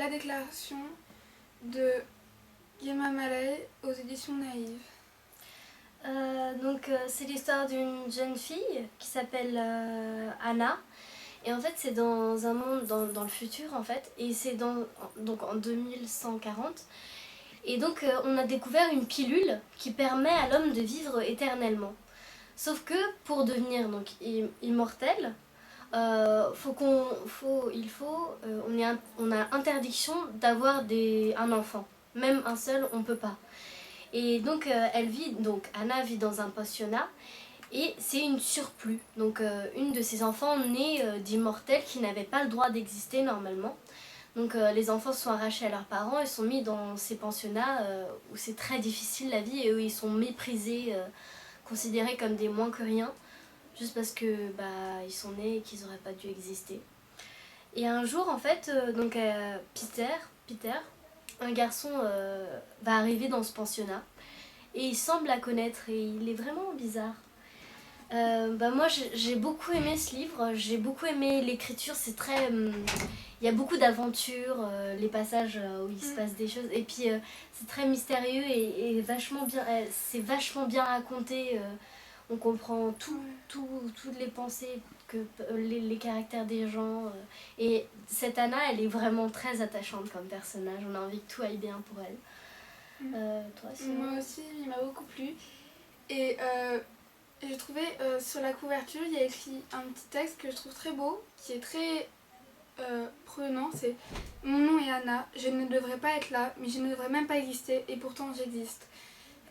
La déclaration de Guéma Malay aux éditions Naïve. C'est l'histoire d'une jeune fille qui s'appelle Anna. Et en fait, c'est dans un monde dans le futur, en fait. Et c'est donc en 2140. Et donc, on a découvert une pilule qui permet à l'homme de vivre éternellement. Sauf que pour devenir donc immortel, on a interdiction d'avoir un enfant. Même un seul, on peut pas. Et donc, Anna vit dans un pensionnat. Et c'est une surplus. Donc une de ses enfants née d'immortels qui n'avaient pas le droit d'exister normalement. Donc les enfants sont arrachés à leurs parents et sont mis dans ces pensionnats où c'est très difficile la vie et où ils sont méprisés, considérés comme des moins que rien, juste parce que ils sont nés et qu'ils n'auraient pas dû exister. Et un jour en fait, Peter, un garçon va arriver dans ce pensionnat et il semble la connaître et il est vraiment bizarre. Moi j'ai beaucoup aimé ce livre, j'ai beaucoup aimé l'écriture, c'est très... il y a beaucoup d'aventures, les passages où il se passe des choses, et puis c'est très mystérieux et vachement bien, c'est vachement bien raconté, on comprend toutes les pensées, les caractères des gens, et cette Anna elle est vraiment très attachante comme personnage, on a envie que tout aille bien pour elle. Toi, Moi aussi, il m'a beaucoup plu. Et j'ai trouvé sur la couverture, il y a écrit un petit texte que je trouve très beau, qui est très prenant. C'est « Mon nom est Anna, je ne devrais pas être là, mais je ne devrais même pas exister, et pourtant j'existe. »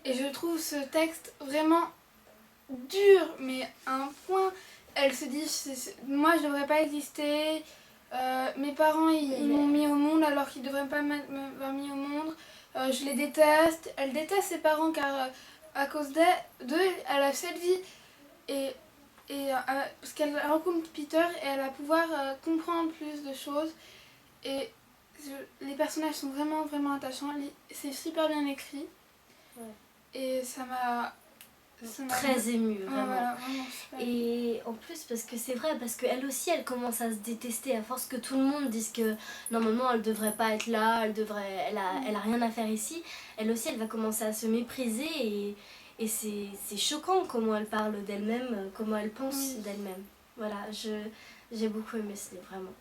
Et je trouve ce texte vraiment dur, mais à un point. Elle se dit « Moi, je ne devrais pas exister. Mes parents, ils m'ont mis au monde alors qu'ils ne devraient pas m'avoir mis au monde. Je les déteste. » Elle déteste ses parents car à cause d'eux, elle a cette vie. Parce qu'elle rencontre Peter et elle va pouvoir comprendre plus de choses. Et les personnages sont vraiment, vraiment attachants. C'est super bien écrit. Ouais. Et ça m'a très émue, vraiment. Voilà, vraiment super. Et en plus, parce que c'est vrai, parce qu'elle aussi, elle commence à se détester à force que tout le monde dise que normalement elle devrait pas être là, elle a rien à faire ici. Elle aussi, elle va commencer à se mépriser et c'est choquant comment elle parle d'elle-même, comment elle pense d'elle-même. Voilà, j'ai beaucoup aimé ce livre, vraiment.